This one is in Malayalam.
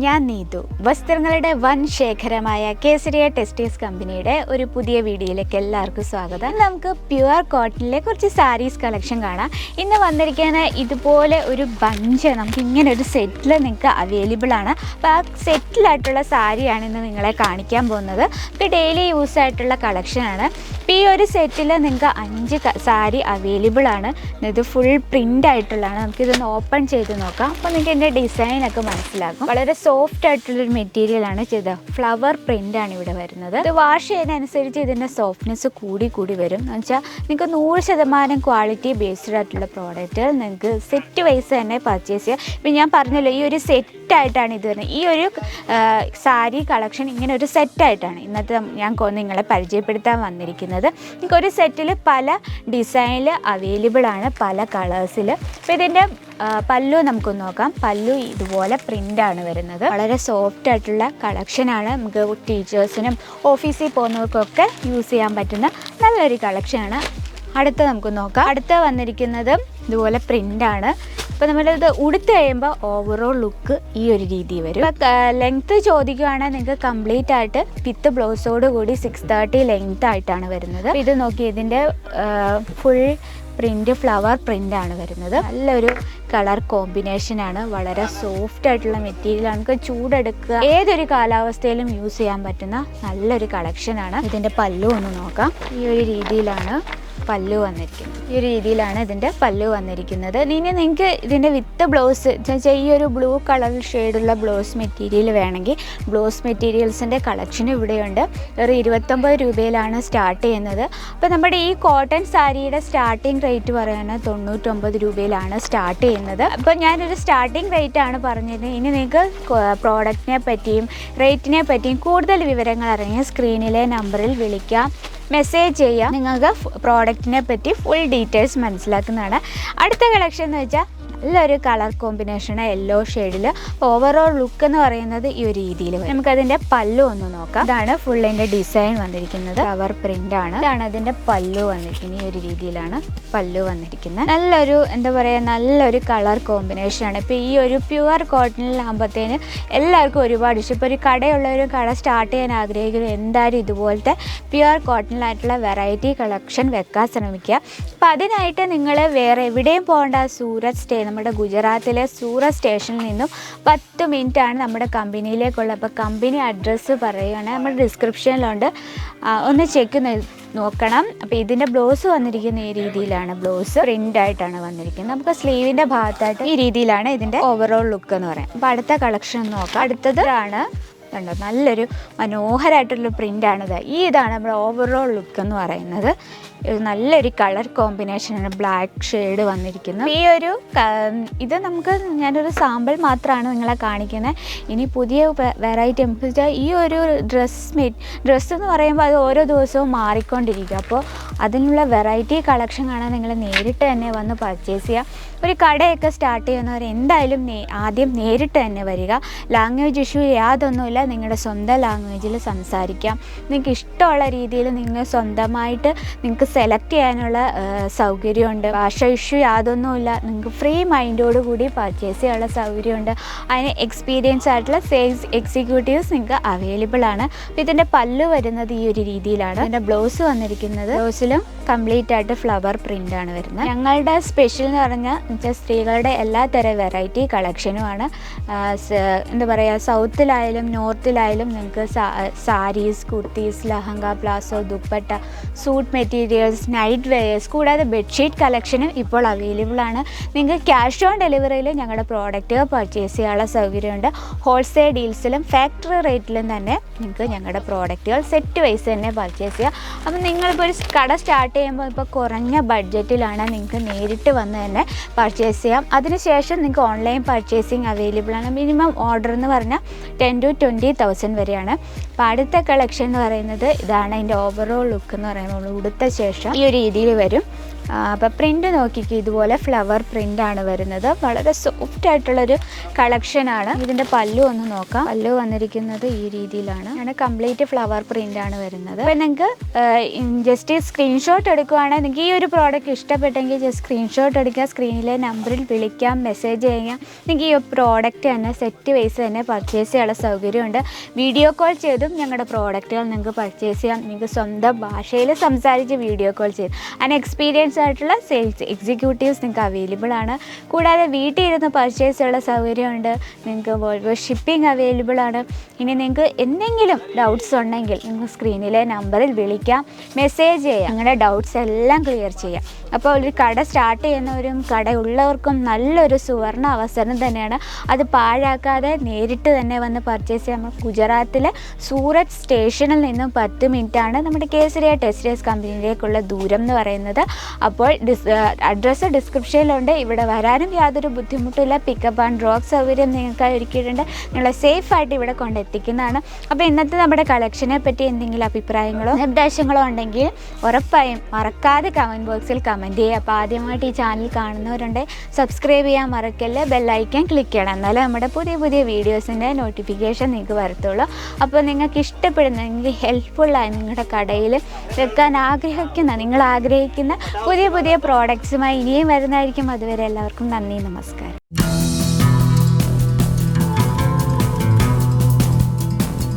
ഞാൻ നീതു. വസ്ത്രങ്ങളുടെ വൻ ശേഖരമായ കേസരിയ ടെക്സ്റ്റൈൽസ് കമ്പനിയുടെ ഒരു പുതിയ വീഡിയോയിലേക്ക് എല്ലാവർക്കും സ്വാഗതം. നമുക്ക് പ്യുവർ കോട്ടണിലെ കുറച്ച് സാരീസ് കളക്ഷൻ കാണാം. ഇന്ന് വന്നിരിക്കുന്ന ഇതുപോലെ ഒരു ബഞ്ച് നമുക്ക് ഇങ്ങനെ ഒരു സെറ്റിൽ നിങ്ങൾക്ക് അവൈലബിൾ ആണ്. അപ്പോൾ ആ സെറ്റിലായിട്ടുള്ള സാരിയാണ് ഇന്ന് നിങ്ങളെ കാണിക്കാൻ പോകുന്നത്. ഇപ്പോൾ ഡെയിലി യൂസ് ആയിട്ടുള്ള കളക്ഷനാണ്. ഇപ്പോൾ ഈ ഒരു സെറ്റിൽ നിങ്ങൾക്ക് 5 സാരി അവൈലബിൾ ആണ്. ഇത് ഫുൾ പ്രിൻ്റ് ആയിട്ടുള്ളതാണ്. നമുക്കിതൊന്ന് ഓപ്പൺ ചെയ്ത് നോക്കാം. അപ്പോൾ നിങ്ങൾക്ക് ഇതിൻ്റെ ഡിസൈനൊക്കെ മനസ്സിലാക്കും. വളരെ സോഫ്റ്റ് ആയിട്ടുള്ളൊരു മെറ്റീരിയലാണ് ചെയ്തത്. ഫ്ലവർ പ്രിൻ്റാണ് ഇവിടെ വരുന്നത്. ഇത് വാഷ് ചെയ്യുന്നതനുസരിച്ച് ഇതിൻ്റെ സോഫ്റ്റ്നെസ് കൂടി വരും. എന്ന് വെച്ചാൽ നിങ്ങൾക്ക് 100% ക്വാളിറ്റി ബേസ്ഡ് ആയിട്ടുള്ള പ്രോഡക്റ്റ് നിങ്ങൾക്ക് സെറ്റ് വൈസ് തന്നെ പർച്ചേസ് ചെയ്യാം. ഇപ്പം ഞാൻ പറഞ്ഞല്ലോ, ഈ ഒരു സെറ്റായിട്ടാണ് ഇത് വരുന്നത്. ഈ ഒരു സാരി കളക്ഷൻ ഇങ്ങനെ ഒരു സെറ്റായിട്ടാണ് ഇന്നത്തെ ഞാൻ നിങ്ങളെ പരിചയപ്പെടുത്താൻ വന്നിരിക്കുന്നത്. നിങ്ങൾക്ക് ഒരു സെറ്റിൽ പല ഡിസൈനിൽ അവൈലബിൾ ആണ്, പല കളേഴ്സിൽ. അപ്പോൾ ഇതിൻ്റെ പല്ലു നമുക്ക് നോക്കാം. പല്ലു ഇതുപോലെ പ്രിൻ്റാണ് വരുന്നത്. വളരെ സോഫ്റ്റ് ആയിട്ടുള്ള കളക്ഷനാണ്. നമുക്ക് ടീച്ചേഴ്സിനും ഓഫീസിൽ പോകുന്നവർക്കൊക്കെ യൂസ് ചെയ്യാൻ പറ്റുന്ന നല്ലൊരു കളക്ഷനാണ്. അടുത്ത നമുക്ക് നോക്കാം. അടുത്ത വന്നിരിക്കുന്നത് ഇതുപോലെ പ്രിൻ്റാണ്. ഇപ്പോൾ നമ്മളിത് ഉടുത്ത് കഴിയുമ്പോൾ ഓവറോൾ ലുക്ക് ഈ ഒരു രീതി വരും. ലെങ്ത്ത് ചോദിക്കുകയാണെങ്കിൽ നിങ്ങൾക്ക് കംപ്ലീറ്റ് ആയിട്ട് വിത്ത് ബ്ലൗസോട് കൂടി 630 ലെങ്ത് ആയിട്ടാണ് വരുന്നത്. ഇത് നോക്കി, ഇതിൻ്റെ ഫുൾ പ്രിൻ്റ് ഫ്ലവർ പ്രിൻ്റാണ് വരുന്നത്. നല്ലൊരു കളർ കോമ്പിനേഷനാണ്. വളരെ സോഫ്റ്റ് ആയിട്ടുള്ള മെറ്റീരിയലാണ്. നമുക്ക് ചൂടെടുക്കുക, ഏതൊരു കാലാവസ്ഥയിലും യൂസ് ചെയ്യാൻ പറ്റുന്ന നല്ലൊരു കളക്ഷനാണ്. ഇതിൻ്റെ പല്ലു ഒന്ന് നോക്കാം. ഈ ഒരു രീതിയിലാണ് പല്ലു വന്നിരിക്കുന്നത്. ഈ ഒരു രീതിയിലാണ് ഇതിൻ്റെ പല്ലു വന്നിരിക്കുന്നത്. ഇനി നിങ്ങൾക്ക് ഇതിൻ്റെ വിത്ത് ബ്ലൗസ് ഈ ഒരു ബ്ലൂ കളർ ഷെയ്ഡുള്ള ബ്ലൗസ് മെറ്റീരിയൽ വേണമെങ്കിൽ ബ്ലൗസ് മെറ്റീരിയൽസിൻ്റെ കളക്ഷൻ ഇവിടെയുണ്ട്. ഒരു 29 രൂപയിലാണ് സ്റ്റാർട്ട് ചെയ്യുന്നത്. അപ്പോൾ നമ്മുടെ ഈ കോട്ടൺ സാരിയുടെ സ്റ്റാർട്ടിംഗ് റേറ്റ് പറയുന്നത് 99 രൂപയിലാണ് സ്റ്റാർട്ട് ചെയ്യുന്നത്. അപ്പോൾ ഞാനൊരു സ്റ്റാർട്ടിംഗ് റേറ്റ് ആണ് പറഞ്ഞത്. ഇനി നിങ്ങൾക്ക് പ്രോഡക്റ്റിനെ പറ്റിയും റേറ്റിനെ പറ്റിയും കൂടുതൽ വിവരങ്ങൾ അറിയാൻ സ്ക്രീനിലെ നമ്പറിൽ വിളിക്കാം, മെസ്സേജ് ചെയ്യാം. നിങ്ങൾക്ക് പ്രോഡക്റ്റിനെ പറ്റി ഫുൾ ഡീറ്റെയിൽസ് മനസ്സിലാക്കുന്നതാണ്. അടുത്ത കളക്ഷൻ എന്ന് വെച്ചാൽ നല്ലൊരു കളർ കോമ്പിനേഷന് യെല്ലോ ഷെയ്ഡിൽ. ഓവറോൾ ലുക്ക് എന്ന് പറയുന്നത് ഈ ഒരു രീതിയിൽ വരും. നമുക്കതിൻ്റെ പല്ലു ഒന്ന് നോക്കാം. ഇതാണ് ഫുള്ളിൻ്റെ ഡിസൈൻ വന്നിരിക്കുന്നത്. ഫ്ലവർ പ്രിൻ്റാണ്. ഇതാണ് അതിൻ്റെ പല്ലു വന്നിരിക്കുന്നത്. ഈ ഒരു രീതിയിലാണ് പല്ലു വന്നിരിക്കുന്നത്. നല്ലൊരു എന്താ പറയുക, നല്ലൊരു കളർ കോമ്പിനേഷനാണ്. ഇപ്പോൾ ഈ ഒരു പ്യുവർ കോട്ടണിലാകുമ്പോഴത്തേന് എല്ലാവർക്കും ഒരുപാട് ഇഷ്ടം. ഇപ്പോൾ ഒരു കടയുള്ളവരും കട സ്റ്റാർട്ട് ചെയ്യാൻ ആഗ്രഹിക്കുന്നത് എന്തായാലും ഇതുപോലത്തെ പ്യുവർ കോട്ടണിലായിട്ടുള്ള വെറൈറ്റി കളക്ഷൻ വെക്കാൻ ശ്രമിക്കുക. അപ്പോൾ അതിനായിട്ട് നിങ്ങൾ വേറെ എവിടെയും പോകേണ്ട. സൂറത്ത് നമ്മുടെ ഗുജറാത്തിലെ സൂറത്ത് സ്റ്റേഷനിൽ നിന്നും 10 മിനിറ്റാണ് നമ്മുടെ കമ്പനിയിലേക്കുള്ള. അപ്പോൾ കമ്പനി അഡ്രസ്സ് പറയുകയാണെങ്കിൽ നമ്മുടെ ഡിസ്ക്രിപ്ഷനിലുണ്ട്, ഒന്ന് ചെക്ക് നോക്കണം. അപ്പോൾ ഇതിൻ്റെ ബ്ലൗസ് വന്നിരിക്കുന്ന ഈ രീതിയിലാണ്. ബ്ലൗസ് പ്രിൻ്റായിട്ടാണ് വന്നിരിക്കുന്നത്. നമുക്ക് സ്ലീവിൻ്റെ ഭാഗത്തായിട്ട് ഈ രീതിയിലാണ് ഇതിൻ്റെ ഓവറോൾ ലുക്ക് എന്ന് പറയാം. അപ്പോൾ അടുത്ത കളക്ഷൻ നോക്കാം. അടുത്തത് ആണ് കണ്ടോ, നല്ലൊരു മനോഹരമായിട്ടുള്ള പ്രിൻ്റാണിത്. ഇതാണ് നമ്മുടെ ഓവറോൾ ലുക്ക് എന്ന് പറയുന്നത്. നല്ലൊരു കളർ കോമ്പിനേഷനാണ്. ബ്ലാക്ക് ഷെയ്ഡ് വന്നിരിക്കുന്നു. ഈ ഒരു ഇത് നമുക്ക് ഞാനൊരു സാമ്പിൾ മാത്രമാണ് നിങ്ങളെ കാണിക്കുന്നത്. ഇനി പുതിയ വെറൈറ്റി നമുക്ക് വെച്ചാൽ ഈ ഒരു ഡ്രസ്സ് എന്ന് പറയുമ്പോൾ അത് ഓരോ ദിവസവും മാറിക്കൊണ്ടിരിക്കും. അപ്പോൾ അതിനുള്ള വെറൈറ്റി കളക്ഷൻ കാണാൻ നിങ്ങൾ നേരിട്ട് തന്നെ വന്ന് പർച്ചേസ് ചെയ്യുക. ഒരു കടയൊക്കെ സ്റ്റാർട്ട് ചെയ്യുന്നവർ എന്തായാലും ആദ്യം നേരിട്ട് തന്നെ വരിക. ലാംഗ്വേജ് ഇഷ്യൂ യാതൊന്നുമില്ല. നിങ്ങളുടെ സ്വന്തം ലാംഗ്വേജിൽ സംസാരിക്കാം. നിങ്ങൾക്ക് ഇഷ്ടമുള്ള രീതിയിൽ നിങ്ങൾ സ്വന്തമായിട്ട് നിങ്ങൾക്ക് സെലക്ട് ചെയ്യാനുള്ള സൗകര്യമുണ്ട്. ഭാഷ ഇഷ്യൂ യാതൊന്നുമില്ല. നിങ്ങൾക്ക് ഫ്രീ മൈൻഡോടുകൂടി പർച്ചേസ് ചെയ്യാനുള്ള സൗകര്യമുണ്ട്. അതിന് എക്സ്പീരിയൻസ് ആയിട്ടുള്ള സെയിൽസ് എക്സിക്യൂട്ടീവ്സ് നിങ്ങൾക്ക് അവൈലബിൾ ആണ്. അപ്പോൾ ഇതിൻ്റെ പല്ലു വരുന്നത് ഈ ഒരു രീതിയിലാണ്. ഇതിൻ്റെ ബ്ലൗസ് വന്നിരിക്കുന്നത് ബ്ലൗസിലും കംപ്ലീറ്റ് ആയിട്ട് ഫ്ലവർ പ്രിൻ്റാണ് വരുന്നത്. ഞങ്ങളുടെ സ്പെഷ്യൽ എന്ന് പറഞ്ഞാൽ സ്ത്രീകളുടെ എല്ലാ തരം വെറൈറ്റി കളക്ഷനുമാണ്. എന്താ പറയുക, സൗത്തിലായാലും നോർത്തിലായാലും നിങ്ങൾക്ക് saris, kurtis, lehenga, palazzo, dupatta, suit materials, night wears, കൂടാതെ ബെഡ്ഷീറ്റ് കളക്ഷനും ഇപ്പോൾ അവൈലബിൾ ആണ്. നിങ്ങൾക്ക് ക്യാഷ് ഓൺ ഡെലിവറിയിൽ ഞങ്ങളുടെ പ്രോഡക്റ്റുകൾ പർച്ചേസ് ചെയ്യാനുള്ള സൗകര്യമുണ്ട്. ഹോൾസെയിൽ ഡീൽസിലും ഫാക്ടറി റേറ്റിലും തന്നെ നിങ്ങൾക്ക് ഞങ്ങളുടെ പ്രോഡക്റ്റുകൾ സെറ്റ് വൈസ് തന്നെ പർച്ചേസ് ചെയ്യാം. അപ്പം നിങ്ങളിപ്പോൾ ഒരു കട സ്റ്റാർട്ട് ചെയ്യുമ്പോൾ ഇപ്പോൾ കുറഞ്ഞ ബഡ്ജറ്റിലാണ് നിങ്ങൾക്ക് നേരിട്ട് വന്ന് തന്നെ പർച്ചേസ് ചെയ്യാം. അതിനുശേഷം നിങ്ങൾക്ക് ഓൺലൈൻ പർച്ചേസിങ് അവൈലബിൾ ആണ്. മിനിമം ഓർഡർ എന്ന് പറഞ്ഞാൽ 10,000 to 20,000 വരെയാണ്. അപ്പോൾ അടുത്ത കളക്ഷൻ എന്ന് പറയുന്നത് ഇതാണ്. അതിൻ്റെ ഓവറോൾ ലുക്ക് എന്ന് പറയുന്നത് ഉടുത്ത ശേഷം ഈ ഒരു രീതിയിൽ വരും. അപ്പോൾ പ്രിൻ്റ് നോക്കിക്കുക, ഇതുപോലെ ഫ്ലവർ പ്രിൻ്റാണ് വരുന്നത്. വളരെ സോഫ്റ്റ് ആയിട്ടുള്ളൊരു കളക്ഷനാണ്. ഇതിൻ്റെ പല്ലു ഒന്ന് നോക്കാം. പല്ലു വന്നിരിക്കുന്നത് ഈ രീതിയിലാണ്. കംപ്ലീറ്റ് ഫ്ലവർ പ്രിൻ്റാണ് വരുന്നത്. അപ്പോൾ നിങ്ങൾക്ക് ജസ്റ്റ് സ്ക്രീൻഷോട്ട് എടുക്കുകയാണെങ്കിൽ നിങ്ങൾക്ക് ഈ ഒരു പ്രോഡക്റ്റ് ഇഷ്ടപ്പെട്ടെങ്കിൽ ജസ്റ്റ് സ്ക്രീൻഷോട്ട് എടുക്കുക, സ്ക്രീനിലെ നമ്പറിൽ വിളിക്കാം, മെസ്സേജ് ചെയ്യാം. നിങ്ങൾക്ക് ഈ പ്രോഡക്റ്റ് തന്നെ സെറ്റ് വൈസ് തന്നെ പർച്ചേസ് ചെയ്യാനുള്ള സൗകര്യമുണ്ട്. വീഡിയോ കോൾ ചെയ്തും ഞങ്ങളുടെ പ്രോഡക്റ്റുകൾ നിങ്ങൾക്ക് പർച്ചേസ് ചെയ്യാം. നിങ്ങൾക്ക് സ്വന്തം ഭാഷയിൽ സംസാരിച്ച് വീഡിയോ കോൾ ചെയ്ത് അതിന് എക്സ്പീരിയൻസ് ആയിട്ടുള്ള സെയിൽസ് എക്സിക്യൂട്ടീവ്സ് നിങ്ങൾക്ക് അവൈലബിൾ ആണ്. കൂടാതെ വീട്ടിൽ ഇരുന്ന് പർച്ചേസ് ചെയ്യാനുള്ള സൗകര്യമുണ്ട്. നിങ്ങൾക്ക് വോൾവോ ഷിപ്പിംഗ് അവൈലബിൾ ആണ്. ഇനി നിങ്ങൾക്ക് എന്തെങ്കിലും ഡൗട്ട്സ് ഉണ്ടെങ്കിൽ നിങ്ങൾക്ക് സ്ക്രീനിലെ നമ്പറിൽ വിളിക്കാം, മെസ്സേജ് ചെയ്യാം, നിങ്ങളുടെ ഡൗട്ട്സ് എല്ലാം ക്ലിയർ ചെയ്യാം. അപ്പോൾ ഒരു കട സ്റ്റാർട്ട് ചെയ്യുന്നവരും കടയുള്ളവർക്കും നല്ലൊരു സുവർണ അവസരം തന്നെയാണ്. അത് പാഴാക്കാതെ നേരിട്ട് തന്നെ വന്ന് പർച്ചേസ് ചെയ്യാം. ഗുജറാത്തിലെ സൂറത്ത് സ്റ്റേഷനിൽ നിന്നും 10 മിനിറ്റാണ് നമ്മുടെ കേസരിയ ടെക്സ്റ്റൈൽസ് കമ്പനിയിലേക്കുള്ള ദൂരം എന്ന് പറയുന്നത്. അപ്പോൾ അഡ്രസ്സ് ഡിസ്ക്രിപ്ഷനിലുണ്ട്. ഇവിടെ വരാനും യാതൊരു ബുദ്ധിമുട്ടില്ല. പിക്കപ്പ് ആൻഡ് ഡ്രോപ്പ് സൗകര്യം നിങ്ങൾക്കായി ഒരുക്കിയിട്ടുണ്ട്. നിങ്ങളെ സേഫായിട്ട് ഇവിടെ കൊണ്ടെത്തിക്കുന്നതാണ്. അപ്പോൾ ഇന്നത്തെ നമ്മുടെ കളക്ഷനെ പറ്റി എന്തെങ്കിലും അഭിപ്രായങ്ങളോ നിർദ്ദേശങ്ങളോ ഉണ്ടെങ്കിൽ ഉറപ്പായും മറക്കാതെ കമൻറ്റ് ബോക്സിൽ കമൻറ്റ് ചെയ്യുക. അപ്പോൾ ആദ്യമായിട്ട് ഈ ചാനൽ കാണുന്നവരുണ്ടെങ്കിൽ സബ്സ്ക്രൈബ് ചെയ്യാൻ മറക്കല്ലേ, ബെല്ലൈക്കൻ ക്ലിക്ക് ചെയ്യണം. എന്നാലും നമ്മുടെ പുതിയ വീഡിയോസിൻ്റെ നോട്ടിഫിക്കേഷൻ നിങ്ങൾക്ക് വരത്തുള്ളൂ. അപ്പോൾ നിങ്ങൾക്ക് ഇഷ്ടപ്പെടുന്ന, നിങ്ങൾക്ക് ഹെൽപ്ഫുള്ളായി നിങ്ങളുടെ കടയിൽ വെക്കാൻ നിങ്ങൾ ആഗ്രഹിക്കുന്ന പുതിയ പ്രോഡക്ട്സുമായി ഇനിയും വരുന്നതായിരിക്കും. അതുവരെ എല്ലാവർക്കും നന്ദി, നമസ്കാരം.